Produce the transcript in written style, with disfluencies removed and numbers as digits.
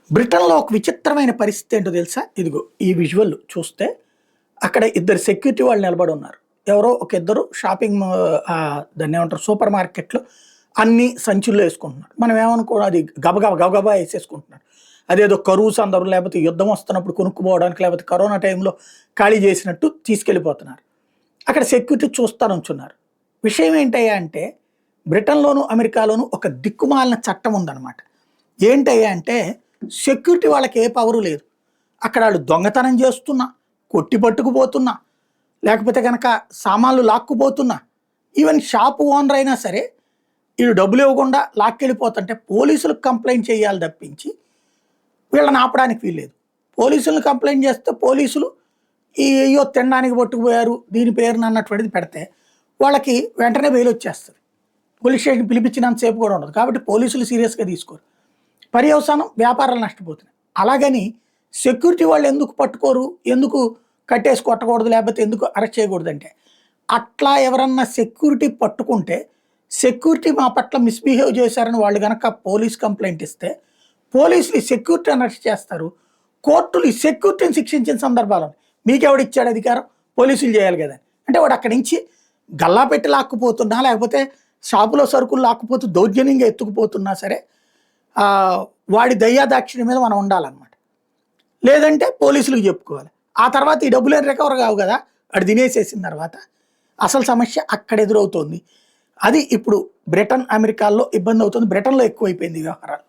బ్రిటన్‌లో ఒక విచిత్రమైన పరిస్థితి ఏంటో తెలుసా? ఇదిగో ఈ విజువల్ చూస్తే అక్కడ ఇద్దరు సెక్యూరిటీ వాళ్ళు నిలబడి ఉన్నారు. ఎవరో ఒక ఇద్దరు షాపింగ్ దాన్నేమంటారు సూపర్ మార్కెట్‌లో అన్ని సంచుల్లో యేసుకుంటున్నారు. మనం ఏమనుకో అది గబగబా యేసేసుకుంటున్నారు. అదేదో కరువు సందర్భం లేకపోతే యుద్ధం వస్తున్నప్పుడు కొనుక్కుపోవడానికి లేకపోతే కరోనా టైంలో ఖాళీ చేసినట్టు తీసుకెళ్ళిపోతున్నారు. అక్కడ సెక్యూరిటీ చూస్తా నుంచున్నారు. విషయం ఏంటయ్యా అంటే బ్రిటన్‌లోను, అమెరికాలోను ఒక దిక్కుమాలిన చట్టం ఉందన్నమాట. ఏంటయ్యా అంటే సెక్యూరిటీ వాళ్ళకి ఏ పవరు లేదు. అక్కడ ఆళ్ళు దొంగతనం చేస్తున్నా, కొట్టి పట్టుకుపోతున్నా, లేకపోతే గనక సామాన్లు లాక్కుపోతున్నా, ఈవెన్ షాపు ఓనర్ అయినా సరే ఈళ్ళు డబ్బులు ఇవ్వకుండా లాక్కెళ్ళిపోతుంటే పోలీసులకు కంప్లెయింట్ చేయాలి తప్పించి వీళ్ళని ఆపడానికి వీల్లేదు. పోలీసులను కంప్లెయింట్ చేస్తే పోలీసులు అయ్యో తినడానికి పట్టుకుపోయారు దీని పేరున అన్నటువంటిది పెడితే వాళ్ళకి వెంటనే బెయిల్ వచ్చేస్తది. పోలీస్ స్టేషన్ పిలిపించినంత సేపు కూడా ఉండదు. కాబట్టి పోలీసులు సీరియస్‌గా తీసుకోరు. పర్యవసానం వ్యాపారాలు నష్టపోతున్నాయి. అలాగని సెక్యూరిటీ వాళ్ళు ఎందుకు పట్టుకోరు? ఎందుకు కట్టేసి కొట్టకూడదు? లేకపోతే ఎందుకు అరెస్ట్ చేయకూడదంటే, అట్లా ఎవరన్నా సెక్యూరిటీ పట్టుకుంటే, సెక్యూరిటీ మా పట్ల మిస్‌బిహేవ్ చేశారని వాళ్ళు గనక పోలీస్ కంప్లెయింట్ ఇస్తే, పోలీసులు ఈ సెక్యూరిటీని అరెస్ట్ చేస్తారు. కోర్టులు ఈ సెక్యూరిటీని శిక్షించిన సందర్భాలున్నాయి. మీకెవడిచ్చాడు అధికారం? పోలీసులు చేయాలి గదని. అంటే వాడు అక్కడి నుంచి గల్లా పెట్టి లాక్కుపోతున్నా, లేకపోతే షాపులో సరుకులు లాక్కుపోతూ దౌర్జన్యంగా ఎత్తుకుపోతున్నా సరే వాడి దయ్యాదాక్షిణ్యం మీద మనం ఉండాలన్నమాట. లేదంటే పోలీసులకు చెప్పుకోవాలి. ఆ తర్వాత ఈ డబ్బులేం రికవర్ కావు కదా! వాడు తినేసేసిన తర్వాత. అసలు సమస్య అక్కడ ఎదురవుతోంది. అది ఇప్పుడు బ్రిటన్, అమెరికాల్లో ఇబ్బందవుతుంది. బ్రిటన్‌లో ఎక్కువైపోయింది ఈ వ్యవహారాలు.